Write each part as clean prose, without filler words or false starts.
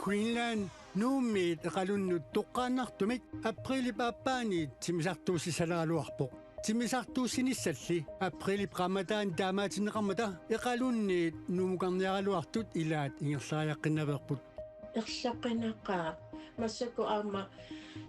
Greenland nuummiit eqalunnut toqqaannartumik aprili paappaani timisartuussisalaluarpoq timisartuussinисsalли aprili qamataan taamaatinneqarmata eqalunniit nuumuqarniaraluartut ilaat ingerlaajaqinnaverput ерлаққинаққаа массаку аама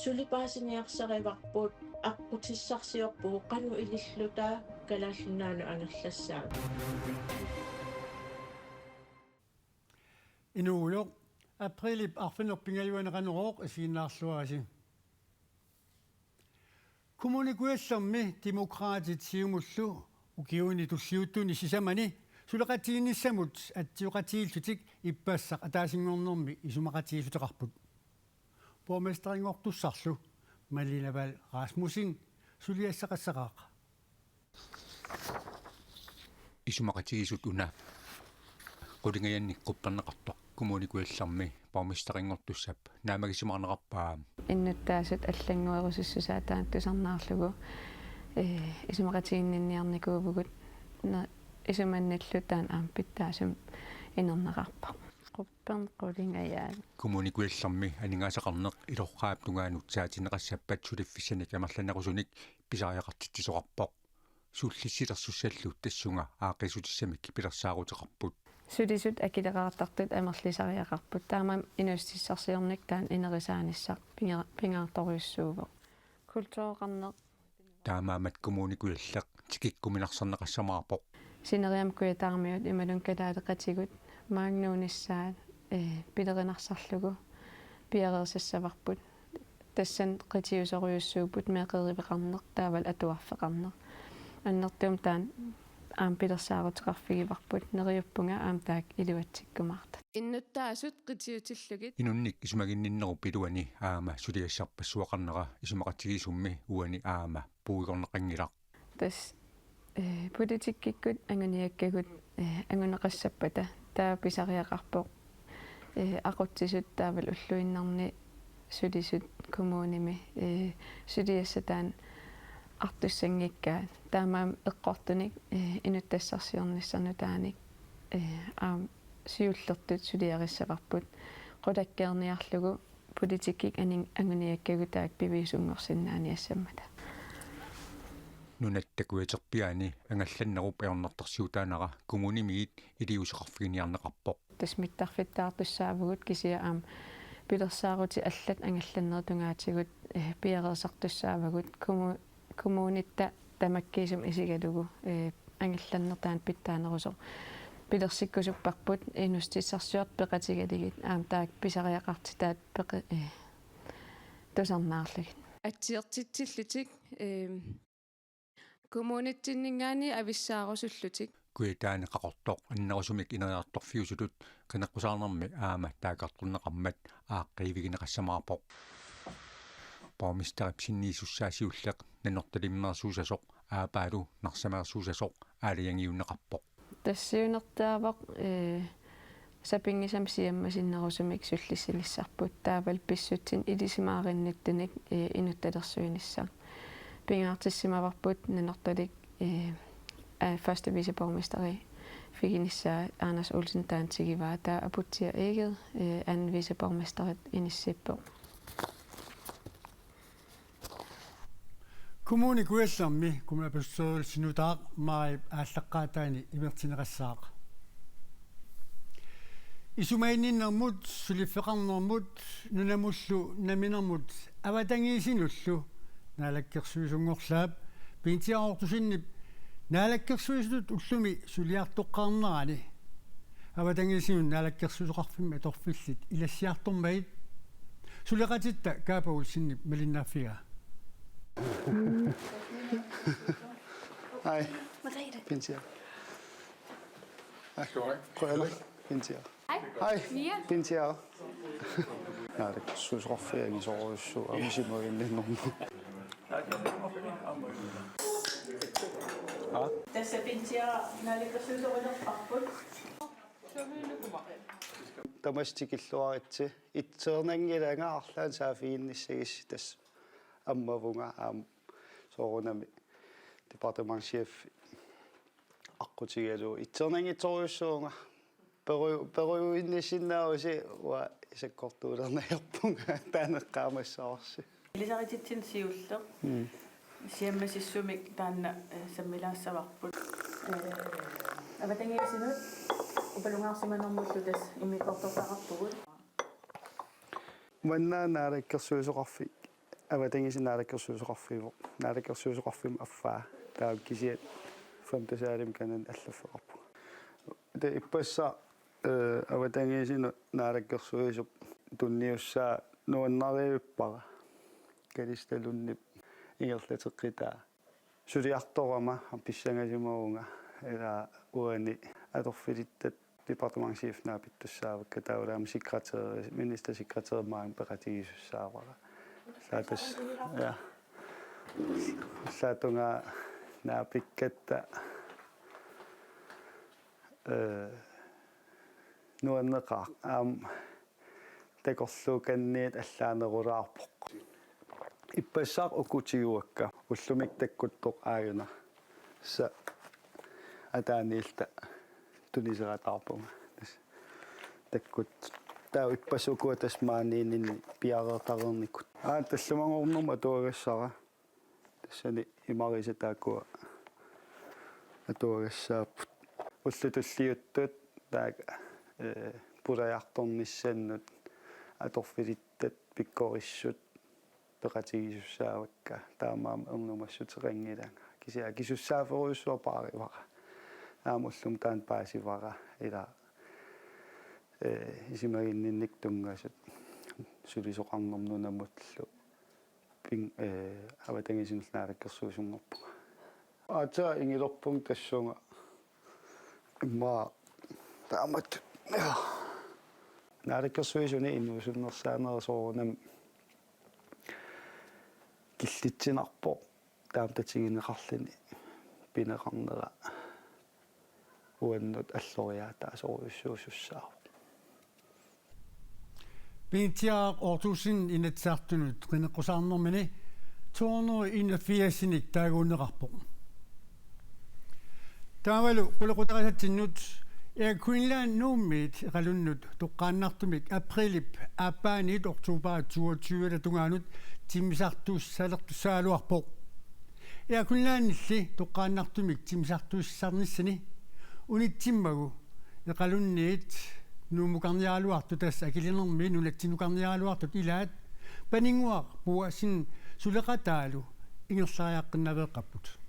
сулипаасиниарсариварпут аққутиссарсиорпуу қану илиллутаа калааллунаану ангерлассаа inuuloq aprili arfinerpingaluaneqanerooq isiinnaarluarasi kommunikuallermi demokraatit siumullu ukiuni tulliuttuuni sisamani suleqatiinissamut atsiuqatiillutik ippassaq ataasingornermi isumaqatiilluteqarput borgmesteringortussarlu Malinaval Rasmussen suliassaqassaqaaqa isumaqatigisut una qulingayannikuppernaqartoq kommunikuallermi borgmesteringortussap naamagisimarneqarpaa иннуттаасут аллангуерусуссусаатаан тусарнаарлугу исумақатииннинниарникуувгут исуманналлутаан аампиттаасум инернеқарпа qupper'n qulingayaan kommunikuallermi aningaasaqarneq ilorqaap tungaanutsaatineqassappat suliffisanik amarlanequsunik pisariaqartittisoqarpoq sullissilersussalluut tassunga aaqisutисsamик пилерсаарутеқарпут сулисут акилеқаартартут амерлисариақарпут таамам инуссиссарсиорник таан инерисааниссақ пингаарторюссуувоқ культуоқарнеқ таамаамат kommunikualleq tikikkuminarсарнеқассамаарпоқ синериамкуя таармиут ималун калаалеқатигут маагнуунissaат пилеринарсарлугу пиареерсассаварпут тассан қитиусориуссуупут меқеривеқарнеқ таавал атуарфеқарнеқ аннертуум таан аам пилерсаарутеқарфигиварпут нериуппунга аам таак илуатсиккумаарта иннуттаасут қитиутиллугит инунник исумагинниннеру пилуани аама сулиассарпассуақарнера исумақатигисумми уани аама пуигорнеқангилақ тас политиккиккут ангуниаккагут ангунеқассаппата таа писариақарпоқ ақутсисут таавал уллуиннарни сулисут коммуними сулиассатаан артуссангиккаат таамаам эққортуник инуттассарсиорниссарну тааник аам сиуллертут сулиариссаварпут қулаккеерниарлугу политиккик ангуниаккагу таак пивисунгорсиннаани ассаммата нунаттакуатерпиаани ангалланнеруп аорнартарсиутаанера коммунимиит илиусеқарфигиниарнеқарпоқ тасмиттарфиттаартуссаавгут кисиа аам пилерсаарути аллат ангалланнертунгаатигут пиареерсартуссаавагут коммунитта тамаккиисум исигалугу ангалланнертаан питтаанерусо пилерсиккусуппарпут инустиссарсуарт пеқатигалигит аам таак писариақартитаат пеқи тусарнаарлагит атсиертитсиллутик коммуниттиннингаани ависсаарусуллутик куитаани қақортоқ аннерусумик инериарторфиусулут қинеққусаарнерми аама таакартуннеқармат ааққиивигинеқассамаарпоқ боргместерип синниисуссаасиуллеқ нанорталиммерсуусасоқ аапаалу нарсамерсуусасоқ аалиангиуннеқарпоқ тассиунертаавақ сапингисам сиаммасиннерусумик суллиссинissarput таавал писсутсин илисимаариннуттуник инутталерсуиниссаа пингаартиссимаварпут нанорталик første viceborgmesteri figinissa Anders Olsen taantsigivaa taa aputsia eget anden viceborgmesteret inissippo kommunikuallermi kumapussuulsinutaaq mai ааllaqqaataani imertineqassaaqa isumainninnermut suliffeqarnermut nunamullu naminermut avatangiisinullu naalakkersuisungorlaap pintiaortusinnip naalakkersuisut ullumi suliartoqqaarnerani avatangiisinun naalakkersuusoqarfimma torfillit ilassiartormait suleqatitta kaapaulsinnip malinnaaffiga Hej. Pintia. Hej. Prøv Pintia. Hej. Pintia. Ja, det synes jeg ferie så så og vi siger noget lidt nogen. Ja. tässä Pintia naalakkersuusorunerparput Тамастикиллуаритси итсернангилангаарлаан саафиинниссагис тас аммавунга аам соорунами департаментчеф аққутигалу итсернангиторюссуунга перуиннисиннааруси уа исаккортуулернаярпунга таанеққаамассаарси Илисарититсин сиуллеq сиаммасиссумик таанна саммилаассаварпут аватангиасинут упалунгаарсиманэрмуллу тас иммикортортақарпугут маннаанаалаккерсуусоқарфи аватангисинаалаккерсуусоқарфиво наалаккерсуусоқарфим аффаа таа кисиат фантасиалим канан аллаффеқарпу те иппасса аватангисину наалаккерсуусоқ тунниуссаа нуаннариуппара калисталуннип ингерлатеққитаа сулиарторама писсангасимаунга эра уани аторфилиттат департаментшефнаа питтуссаавакка таулаама секретари министер секретаримаан пеқатигисуссаавара саатас я саатунга наапиккатта нуаннеқаа такорлууканниит аллаанерулаарпоқ иппассаақ укутигуакка уллумик таккуттоқ ааюна са атааниилта тунисератаарпунга таккут таа иппасукуа тасмааниинни пиареертарерникут таллумангорнэрма туагассара тассани имариса таакуа атуагассааппут уллутуллиуттут таага пулаярторниссаннут аторфилиттат пиккориссут пеқатигисуссаавакка таамаама эрнумассутеқангилаanga кисиа кисуссааферуйуссуапааривара аамуллум таан паасивара ила исимагиннинник тунгасут сулисоқарнэрнунаммутлу пин аватангисинулнаалаккерсуусунгорпу ата ингилорпун тассунга имма таамат наалаккерсуисуни иннуусуннерсаанерсоорунам киллитсинарпо таамтатигинеқарлини пинеқарнера уаннут аллориаатаа соруйуссуусуссаа пинтиаа ортусин инатсаартунут qinеққусаарнэрмини 281 таагуунеқарпо таавалу кулеқутарисатсиннут Queensland nummit qalunnut toqqaannartumik aprilip appaanit oktober 22 tungaanut timisartuussalertussaaluarpo Queenslandilli toqqaannartumik timisartuussarnissani unittimmagu qalunniit nuumukarniaaluartu tassa akilinermi nulatsinukarniaaluartut ilaat paninguaq puasin suleqataalu ingerlaariaqqinnaveeqqapput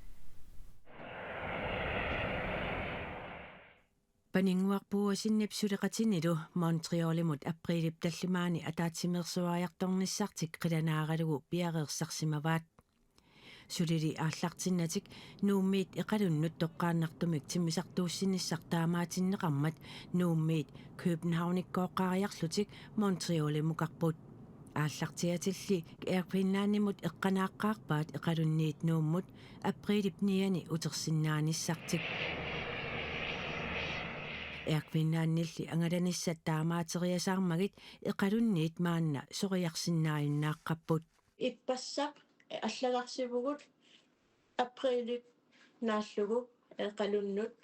Paninguarpuusinnip suleqatinilu Montrealimut aprilip tallimaani ataatimersuariartornissartik qilanaaralugu piareersarsimavaat sulili aallartinnatik nuummiit iqalunnut toqqaannartumik timmisartuussinissartaamaatinneqarmat nuummiit Københavnikkoqqariarlutik Montrealimuqarput aallartiatilli Queenslandimut eqqanaaqqaarpaat iqalunniit nuummut aprilip niani utersinnaanissartik Queenslandilli angalanissat taamaateriasaarmagit eqalunniit maanna soriarsinnaajunnaaqqapput иппассақ аллагарсивугут априлит нааллугу qalunnut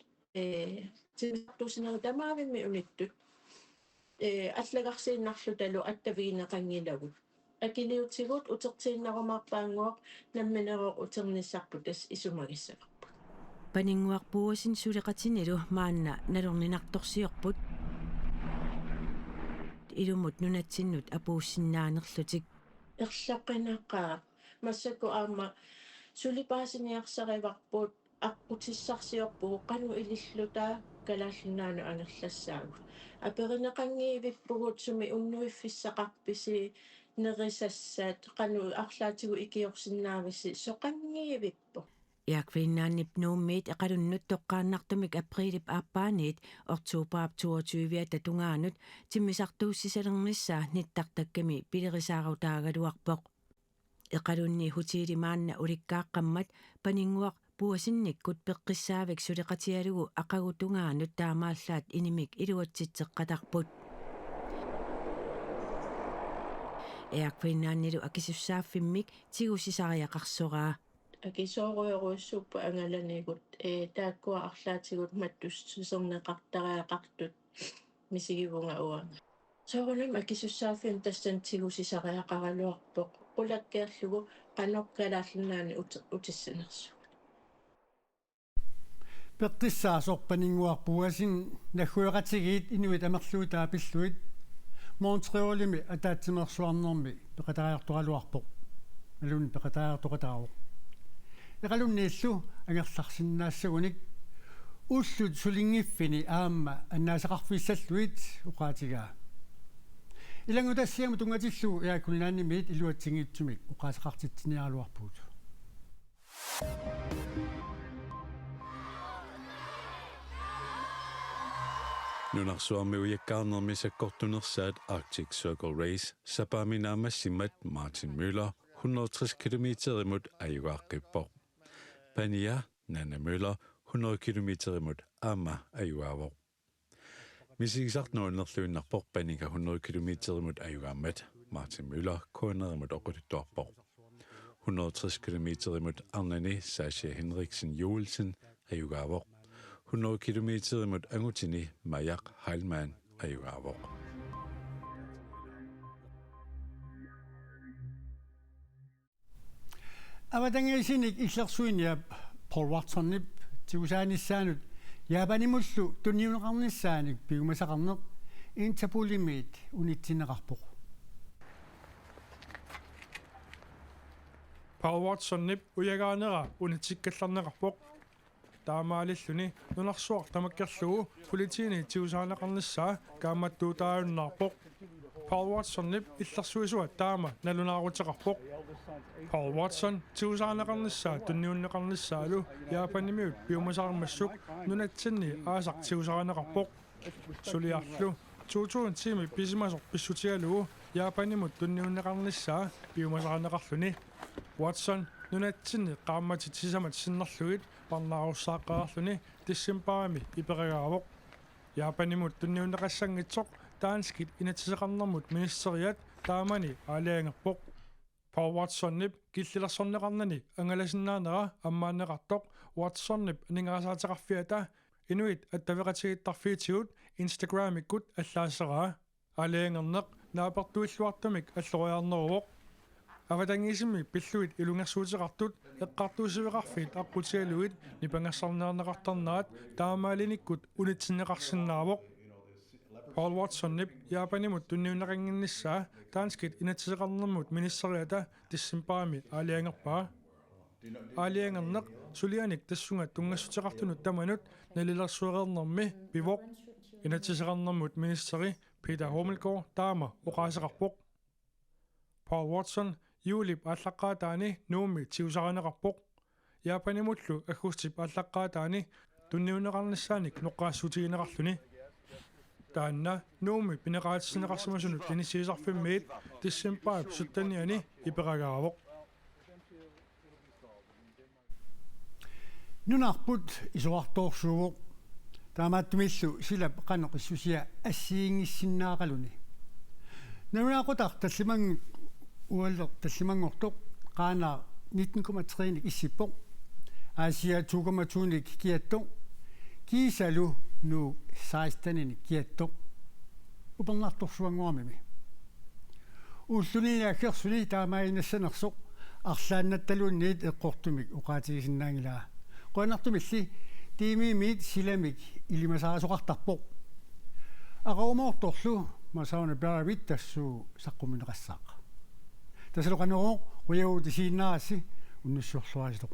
тимартусинеру тамаавимми униттут аллагарсииннарлуталу аттавигинеқангилагут акилиутигут утертииннарумаарпаангуақ намминеро утерниссарпут тас исумагиссақ Paninguarpuusin suleqatinilu maanna nalorninartorsiorput ilumut nunatsinnut apuussinaanerlutik ерлаққинаққаа массаку аама сулипаасиниарсариварпут аққутиссарсиорпуу қану илиллутаа калааллунаану анерлассаагут аперинеқангиивиппугут суми уннуиффиссақарписи нерисассаат қану арлаатигу икиорсинаависи соқангиивиппу Queenslandip nuummiit eqalunnut toqqaannartumik aprilip aappaaniit oktoberap 22 tatungaanut timmisartuussisalernissaa nittartakkami pilerisaarutaagaluarpoq eqalunni hutiilimaanna ulikkaaqqammat paninguaq puasinnikkut peqqissaavik suleqatialugu aqagutungaanut taamaallaat inimik iluatsitseqqatarput Queenslandilu akisussaaffimik tigusisariaqarsoraa акисооруйоруйссууппа ангаланикут тааккуа арлаатигут маттус сусернеқартариақартут мисигивунга уанга soorunam akisussaafiam tassantigusisariaqaraluarpoq qulakkiarlugu qanorkalaallunaani utissanersu Peqtissaasorpaninguarpuasin naggueqatigiit inuit amerluutaa pilluit Montrealimi ataatsimersuarnermi peqatariartoraluarpoq alun peqatariartoqataaruq eqalunniillu angerlarsinnaassagуник уллут сулингиффини аама аннаасақарфиссаллуит уqaатигаа илангутассиаму тунгатиллу яаккулнааннимиит илуатсигиитсумик уqaасақартитсиниарлуарпуут Nunarsuarmi ujakkaarnermi sakkortunersaat Arctic Circle Race sapaaminaamassimat Martin Møller 160 km imod ajuaqippoq. Pania Nanna Møller 100 km imod Amma ajuavoq. Misigisartnuunnerluinnarpoq panika 100 km imod ajuammat Martin Møller 200 imod oqutittuarpoq. 160 km imod Arnani Sascha Henriksen Joelsen ajuavoq. 100 km imod Angutini Majak Heilmann ajuavoq. аватангисиник иллерсуиниап Paul Watson-нип тигусааниссаанут яапанимуллу тунниунеқарниссааник пигумасақарнеқ интапулимиит унитсинеқарпоқ Paul Watson-нип уягаанера унитсиккалларнеқарпоқ таамаалиллуни нунарсуар тамаккерлугу политиини тигусаанеқарниссаа кааматтуутааюннаарпоқ Paul Watson-нип иллерсуисуа таама налунаарутеқарпоқ Paul Watson тигусаанеқарниссаа тунниуннеқарниссаалу яапанимиут пиумасаармассук нунатсинни аасақ тигусаанеқарпоқ сулиарлу туутуун тими писимасор писсутигалугу яапанимут тунниуннеқарниссаа пиумасаарнеқарлуни Watson нунатсинни qaamмати тисамат синнерлугит парнааруссааққарарлуни тиссимпарами иперигаавоқ яапанимут тунниуннеқассангитсоқ таанскит инатсисеқарнэрмут министериат таамани аалиангерпоқ Paul Watson-нип киллилерсорнеқарнани ангаласиннаанера аммааннеқартоқ Watson-нип нингаасаатеқарфиата инуит аттавеқатигиттарфиитигут Instagram-иккут аллаассераа аалиангернеқ наапертуиллуартамик аллориарнеруоқ аватангисими пиллуит илунгерсуутеқартут эққартуусивеқарфиит аққутигалуит нипангассарнеарнеқартарнаат таамаалиниккут унитсиннеқарсинаавоқ Paul Watson-нип яапанимут тунниуннеқангинниссаа таанскит инатсисеқарнэрмут министериата тиссимпарами аалиангерпаа аалиангернеқ сулианик тассунга тунгассутеқартунут таманут налилерсуереернэрми пивоқ инатсисеқарнэрмут министери Peter Hummelgaard таама уқаасеқарпоқ Paul Watson юулип ааллаққаатаани нууми тиусаранеқарпоқ яапанимуллу аггустип ааллаққаатаани тунниуннеқарниссааник ноққаассутигинеқарлуни таанна нууми пинеқаатсинеқарсимасунут линисиисарфиммиит тиссимпаап суттаниани иперагаавоқ нунарпут исоарторсууоқ таамааттумиллу силап қанеқиссусиа ассиингиссиннаақалуни нунаақутар таллиман уаллер таллимангортоқ qaana 19,3 иссиппоқ Asia 2,2 киаттоқ кисалу nu 16 kiattoq upernaartorsuanguarmimi уллуниааккерсуни таамаиннассанерсоq арлааннатталуунниит эққортумик уqaатигисиннаангилаа qoanartumilli tiimiimiit silamik ilimasaarasuqartarpoq aqaumortorlu masauna beravit tassuu saqqummineqassaaq tasaluqaneroo quyautisiinnaarassi unnussuorluaritoq